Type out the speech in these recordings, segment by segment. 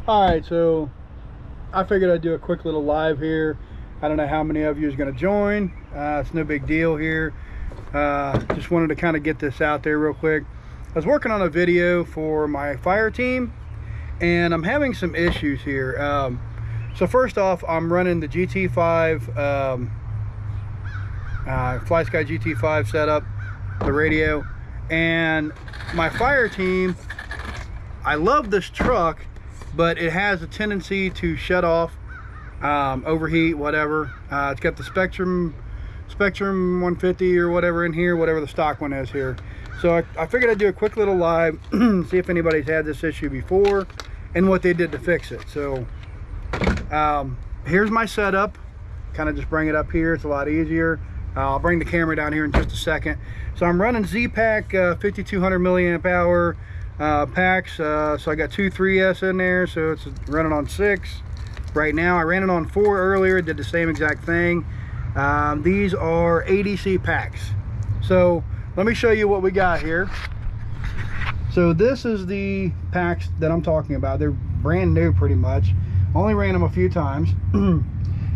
All right, so I figured I'd do a quick little live here. I don't know how many of you is going to join. It's no big deal here. Just wanted to kind of get this out there real quick. I was working on a video for my fire team, and I'm having some issues here. So first off, I'm running the GT5, FlySky GT5 setup, the radio, and my fire team, I love this truck, but it has a tendency to shut off, overheat, whatever. It's got the Spectrum 150 or whatever in here, whatever the stock one is here. So I figured I'd do a quick little live, see if anybody's had this issue before and what they did to fix it. So here's my setup. Kind of just bring it up here, it's a lot easier. I'll bring the camera down here in just a second. So I'm running Z-Pack 5200 milliamp hour packs. So I got two 3S in there, so it's running on 6 right now. I ran it on 4 earlier, did the same exact thing. These are ADC packs. So let me show you what we got here. So this is the packs that I'm talking about. They're brand new pretty much. Only ran them a few times.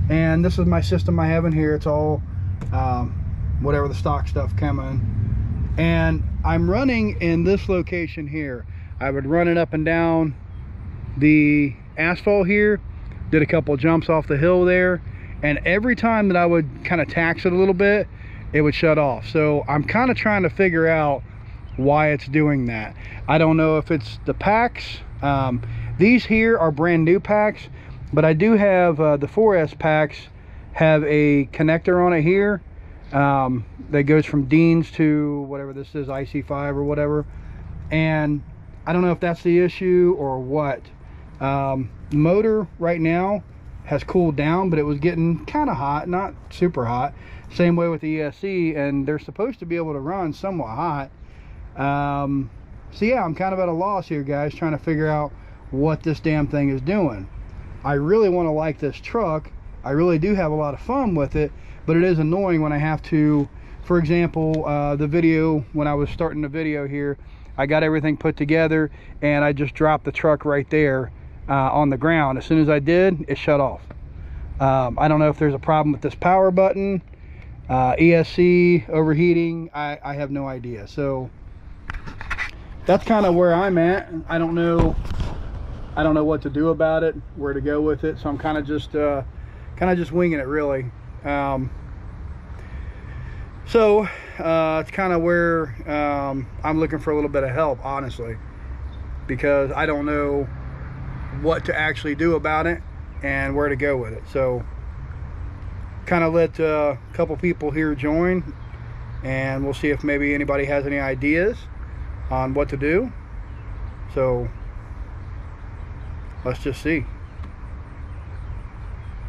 And this is my system I have in here. It's all whatever the stock stuff coming. And I'm running in this location here. I would run it up and down the asphalt here, did a couple jumps off the hill there, and every time that I would kind of tax it a little bit, it would shut off. So I'm kind of trying to figure out why it's doing that. I don't know if it's the packs. These here are brand new packs, but I do have the 4S packs have a connector on it here that goes from Dean's to whatever this is, IC5 or whatever, and I don't know if that's the issue or what. Motor right now has cooled down, but it was getting kind of hot, not super hot. Same way with the ESC, and they're supposed to be able to run somewhat hot. So yeah, I'm kind of at a loss here, guys, trying to figure out what this damn thing is doing. I really want to like this truck. I really do have a lot of fun with it, but it is annoying when I have to, for example, the video, when I was starting the video here, I got everything put together and I just dropped the truck right there on the ground. As soon as I did, it shut off. I don't know if there's a problem with this power button, ESC overheating. I have no idea. So that's kind of where I'm at. I don't know what to do about it, where to go with it. So I'm kind of just winging it, really. So it's kind of where I'm looking for a little bit of help, honestly, because I don't know what to actually do about it and where to go with it. So kind of let a couple people here join, and we'll see if maybe anybody has any ideas on what to do. So let's just see.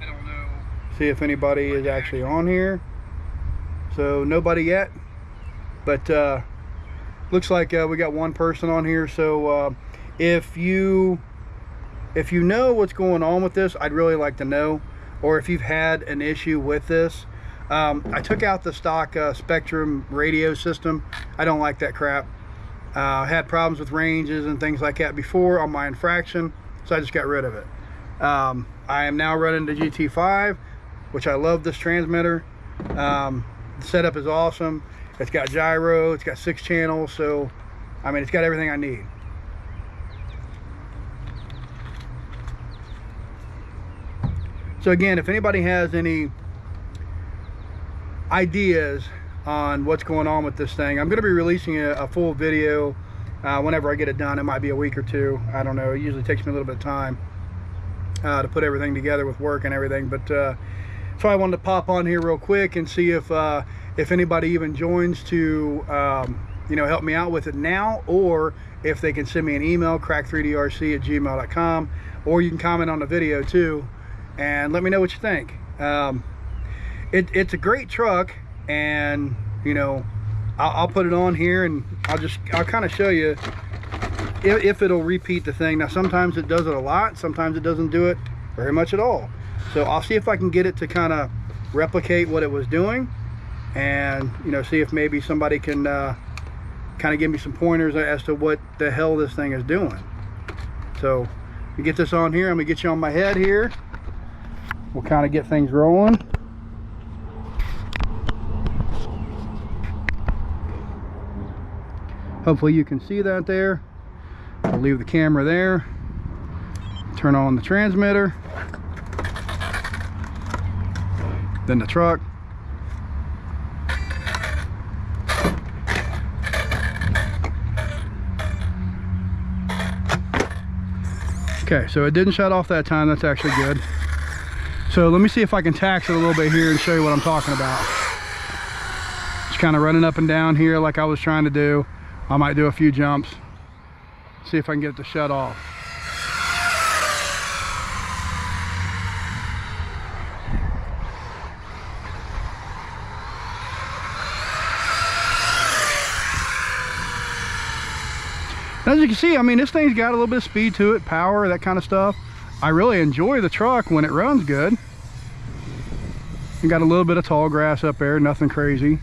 I don't know. See if anybody is actually on here. So nobody yet, but looks like we got one person on here. So if you know what's going on with this, I'd really like to know, or if you've had an issue with this. I took out the stock Spectrum radio system. I don't like that crap. Had problems with ranges and things like that before on my infraction, so I just got rid of it. I am now running the GT5, which I love this transmitter. The setup is awesome. It's got gyro, it's got 6 channels, so I mean, it's got everything I need. So again, if anybody has any ideas on what's going on with this thing, I'm going to be releasing a full video whenever I get it done. It might be a week or two, I don't know. It usually takes me a little bit of time to put everything together with work and everything, but so I wanted to pop on here real quick and see if anybody even joins to you know, help me out with it now, or if they can send me an email, crack3drc@gmail.com, or you can comment on the video too and let me know what you think. It's a great truck, and you know, I'll put it on here and I'll kind of show you if it'll repeat the thing. Now sometimes it does it a lot, sometimes it doesn't do it very much at all. So I'll see if I can get it to kind of replicate what it was doing, and you know, see if maybe somebody can kind of give me some pointers as to what the hell this thing is doing. So me get this on here. I'm gonna get you on my head here. We'll kind of get things rolling. Hopefully you can see that there. I'll leave the camera there. Turn on the transmitter. Then the truck. Okay, so it didn't shut off that time. That's actually good. So let me see if I can tax it a little bit here and show you what I'm talking about. Just kind of running up and down here like I was trying to do. I might do a few jumps. See if I can get it to shut off. As you can see, I mean, this thing's got a little bit of speed to it, power, that kind of stuff. I really enjoy the truck when it runs good. You got a little bit of tall grass up there, nothing crazy.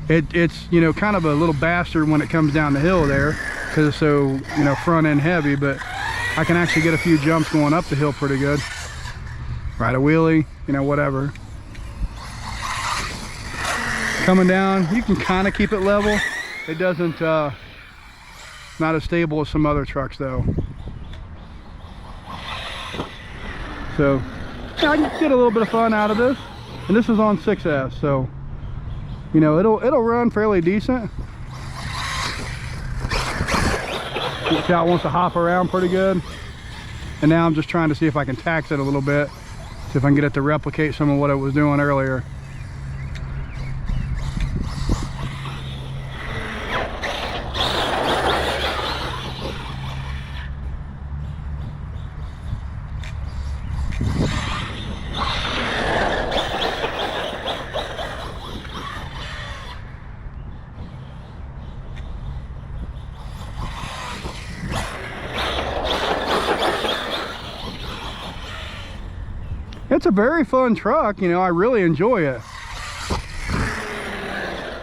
It's, you know, kind of a little bastard when it comes down the hill there because it's so, you know, front end heavy, but I can actually get a few jumps going up the hill pretty good. Ride a wheelie, you know, whatever. Coming down, you can kind of keep it level. It doesn't, not as stable as some other trucks though. So, yeah, I can get a little bit of fun out of this. And this is on 6S, so, you know, it'll run fairly decent. The cat wants to hop around pretty good. And now I'm just trying to see if I can tax it a little bit. See if I can get it to replicate some of what it was doing earlier. It's a very fun truck, you know, I really enjoy it.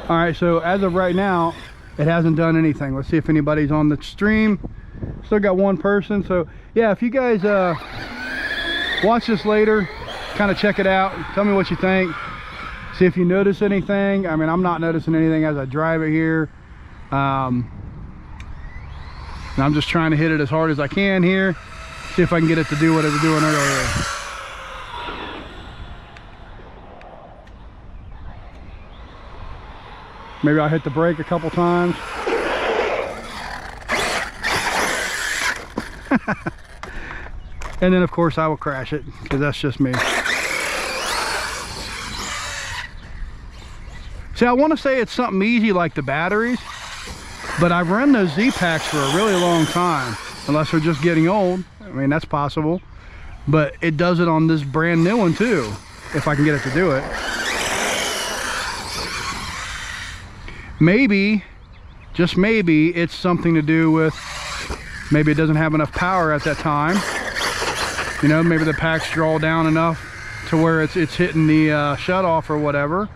All right, so as of right now, it hasn't done anything. Let's see if anybody's on the stream. Still got one person, so yeah, if you guys watch this later, kind of check it out, tell me what you think, see if you notice anything. I mean, I'm not noticing anything as I drive it here. And I'm just trying to hit it as hard as I can here, see if I can get it to do what it was doing earlier. Maybe I'll hit the brake a couple times. And then of course I will crash it, because that's just me. See, I want to say it's something easy like the batteries, but I've run those Z-Packs for a really long time, unless they're just getting old. I mean, that's possible. But it does it on this brand new one too, if I can get it to do it. Maybe, just maybe, it's something to do with, maybe it doesn't have enough power at that time. You know, maybe the packs draw down enough to where it's hitting the shut off or whatever.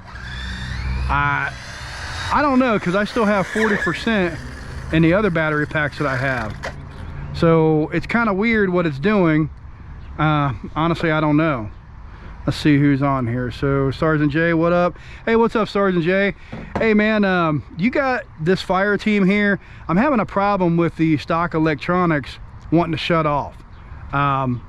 I don't know, because I still have 40% in the other battery packs that I have. So it's kind of weird what it's doing. Honestly, I don't know. Let's see who's on here. So Sergeant J, what up? Hey, what's up, Sergeant J? Hey man, you got this fire team here. I'm having a problem with the stock electronics wanting to shut off.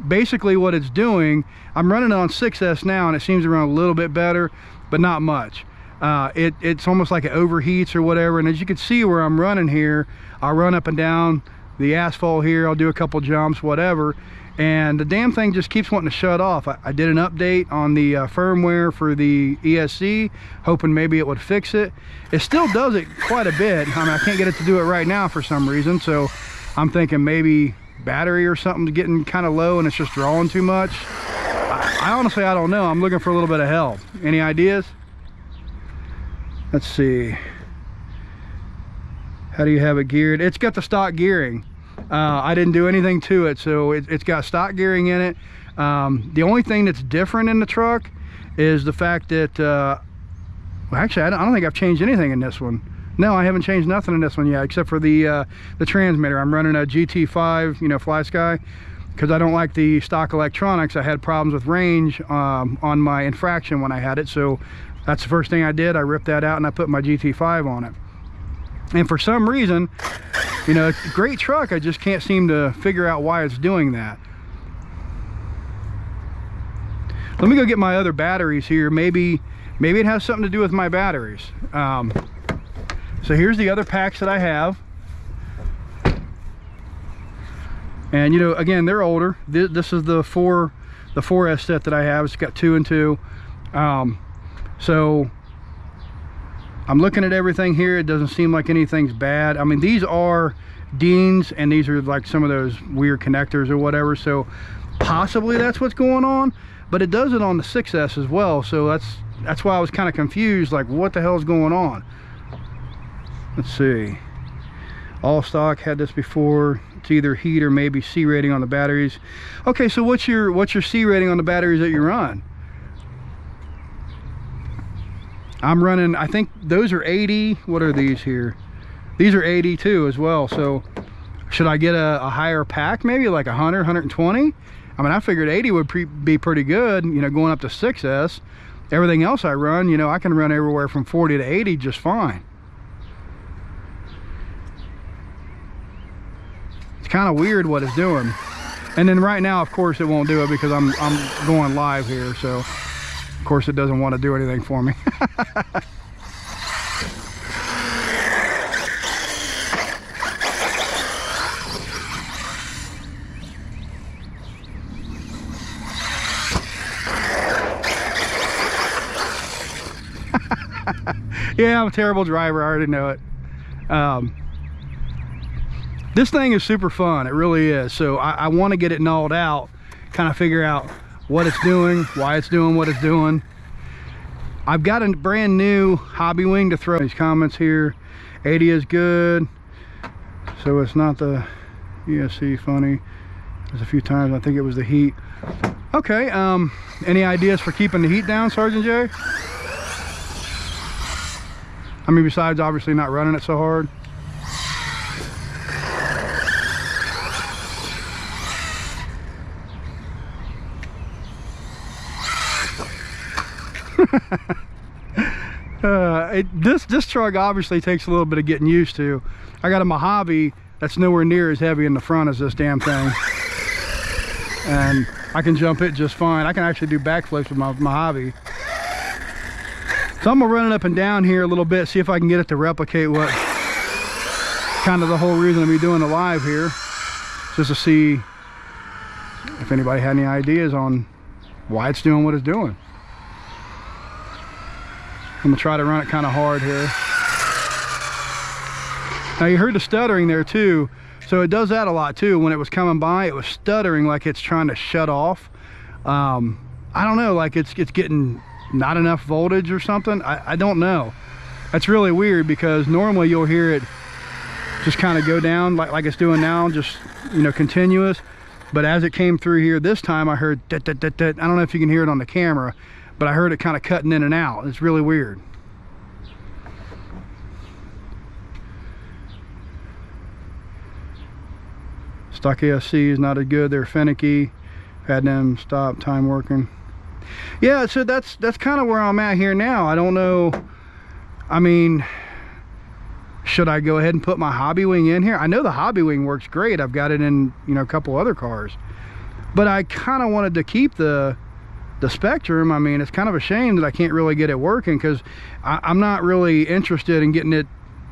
Basically what it's doing, I'm running it on 6S now and it seems to run a little bit better, but not much. It's almost like it overheats or whatever. And as you can see where I'm running here, I'll run up and down the asphalt here, I'll do a couple jumps, whatever, and the damn thing just keeps wanting to shut off. I did an update on the firmware for the ESC, hoping maybe it would fix it. It still does it quite a bit. I mean, I can't get it to do it right now for some reason, so I'm thinking maybe battery or something's getting kind of low and it's just drawing too much. I honestly, I don't know. I'm looking for a little bit of help. Any ideas? Let's see. How do you have it geared? It's got the stock gearing. I didn't do anything to it, so it's got stock gearing in it. The only thing that's different in the truck is the fact that, well, actually, I don't think I've changed anything in this one. No, I haven't changed nothing in this one yet, except for the transmitter. I'm running a GT5, you know, FlySky, because I don't like the stock electronics. I had problems with range on my Infraction when I had it, so that's the first thing I did. I ripped that out and I put my GT5 on it. And for some reason, you know, it's a great truck, I just can't seem to figure out why it's doing that. Let me go get my other batteries here. Maybe it has something to do with my batteries. So here's the other packs that I have. And you know, again, they're older. This is the 4S set that I have. It's got 2 and 2. So I'm looking at everything here. It doesn't seem like anything's bad. I mean, these are Deans, and these are like some of those weird connectors or whatever. So possibly that's what's going on. But it does it on the 6S as well. So that's why I was kind of confused. Like, what the hell is going on? Let's see. All stock had this before. It's either heat or maybe C rating on the batteries. Okay, so what's your C rating on the batteries that you run? I'm running, I think those are 80. What are these here? These are 80 too as well. So should I get a higher pack, maybe like 100, 120? I mean, I figured 80 would be pretty good, you know, going up to 6S. Everything else I run, you know, I can run everywhere from 40 to 80 just fine. It's kind of weird what it's doing. And then right now, of course, it won't do it because I'm going live here. So, of course, it doesn't want to do anything for me. Yeah, I'm a terrible driver. I already know it. This thing is super fun. It really is. So I want to get it gnawed out, kind of figure out what it's doing, why it's doing what it's doing. I've got a brand new Hobbywing to throw. These comments here. 80 is good. So it's not the ESC funny. There's a few times I think it was the heat. Okay, any ideas for keeping the heat down, Sergeant J? I mean, besides obviously not running it so hard. This truck obviously takes a little bit of getting used to. I got a Mojave that's nowhere near as heavy in the front as this damn thing, and I can jump it just fine. I can actually do backflips with my Mojave. So I'm gonna run it up and down here a little bit, see if I can get it to replicate what kind of the whole reason of me doing the live here, just to see if anybody had any ideas on why it's doing what it's doing. I'm gonna try to run it kind of hard here. Now you heard the stuttering there too. So it does that a lot too. When it was coming by, it was stuttering like it's trying to shut off. I don't know, like it's getting not enough voltage or something. I don't know. That's really weird because normally you'll hear it just kind of go down like it's doing now, just, you know, continuous. But as it came through here this time, I heard I don't know if you can hear it on the camera, but I heard it kind of cutting in and out. It's really weird. Stock ESC is not as good. They're finicky. Had them stop time working. Yeah, so that's kind of where I'm at here now. I don't know. I mean, should I go ahead and put my Hobbywing in here? I know the Hobbywing works great. I've got it in, you know, a couple other cars. But I kind of wanted to keep the Spectrum. I mean, it's kind of a shame that I can't really get it working because I'm not really interested in getting it,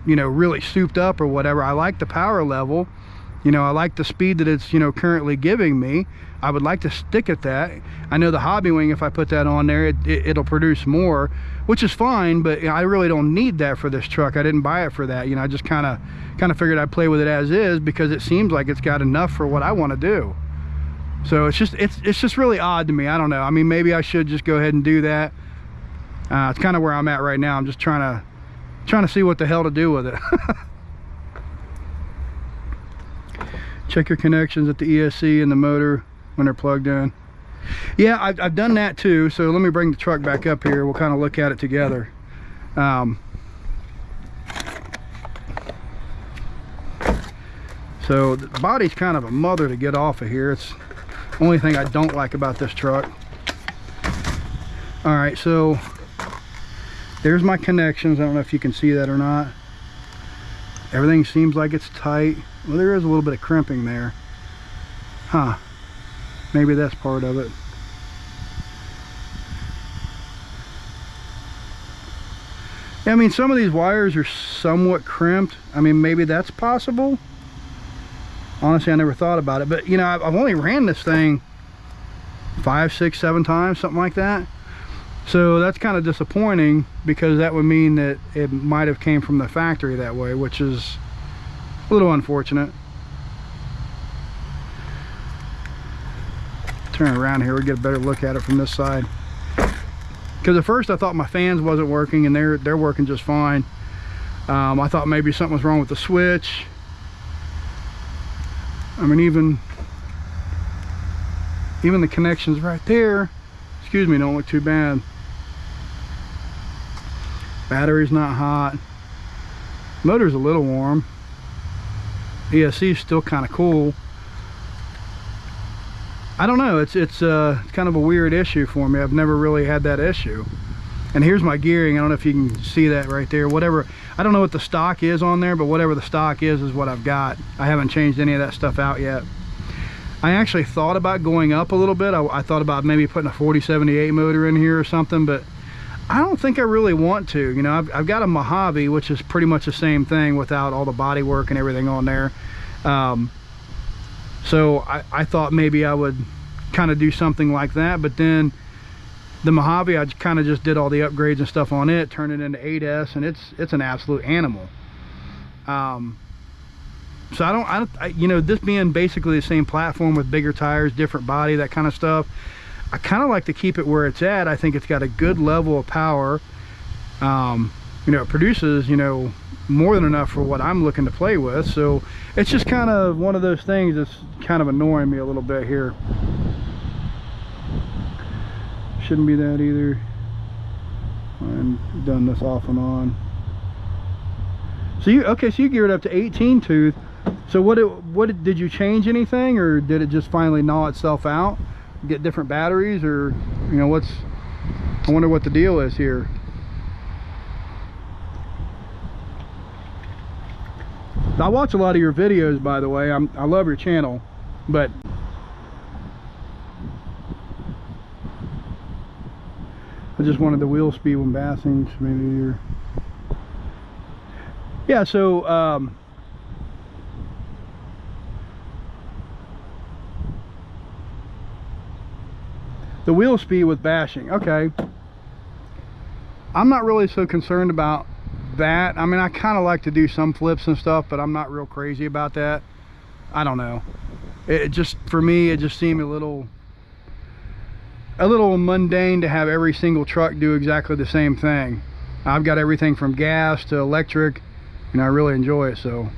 you know, really souped up or whatever. I like the power level. You know, I like the speed that it's, you know, currently giving me. I would like to stick at that. I know the Hobbywing, if I put that on there, it'll produce more, which is fine, but you know, I really don't need that for this truck. I didn't buy it for that. You know, I just kind of figured I'd play with it as is because it seems like it's got enough for what I want to do. So it's just really odd to me. I don't know. I mean, maybe I should just go ahead and do that. It's kind of where I'm at right now. I'm just trying to see what the hell to do with it. Check your connections at the ESC and the motor when they're plugged in. Yeah, I've done that too. So let me bring the truck back up here. We'll kind of look at it together. So the body's kind of a mother to get off of here. It's the only thing I don't like about this truck. All right, so there's my connections. I don't know if you can see that or not. Everything seems like it's tight. Well, there is a little bit of crimping there. Huh. Maybe that's part of it. Yeah, I mean, some of these wires are somewhat crimped. I mean, maybe that's possible. Honestly, I never thought about it. But, you know, I've only ran this thing 5, 6, 7 times, something like that. So that's kind of disappointing, because that would mean that it might have came from the factory that way, which is a little unfortunate. Turn around here, we get a better look at it from this side. Because at first I thought my fans wasn't working, and they're working just fine. I thought maybe something was wrong with the switch. I mean, even the connections right there, excuse me, don't look too bad. Battery's not hot. Motor's a little warm. ESC is still kind of cool. I don't know, it's kind of a weird issue for me. I've never really had that issue. And here's my gearing. I don't know if you can see that right there. Whatever, I don't know what the stock is on there, but whatever the stock is what I've got. I haven't changed any of that stuff out yet. I actually thought about going up a little bit. I thought about maybe putting a 4078 motor in here or something, but I don't think I really want to. You know, I've got a Mojave, which is pretty much the same thing without all the body work and everything on there. So I thought maybe I would kind of do something like that, but then the Mojave, I kind of just did all the upgrades and stuff on it, turned it into 8S, and it's an absolute animal. So I you know, this being basically the same platform with bigger tires, different body, that kind of stuff, I kind of like to keep it where it's at. I think it's got a good level of power. You know, it produces, you know, more than enough for what I'm looking to play with. So it's just kind of one of those things that's kind of annoying me a little bit here. Shouldn't be that either. I've done this off and on. So you geared up to 18 tooth. So what did you change anything, or did it just finally gnaw itself out, get different batteries, or, you know, I wonder what the deal is here. I watch a lot of your videos, by the way. I love your channel, but I just wanted the wheel speed when bassing, maybe. Or yeah, so the wheel speed with bashing. Okay, I'm not really so concerned about that. I mean, I kind of like to do some flips and stuff, but I'm not real crazy about that. I don't know, it just, for me, it just seemed a little mundane to have every single truck do exactly the same thing. I've got everything from gas to electric, and I really enjoy it. So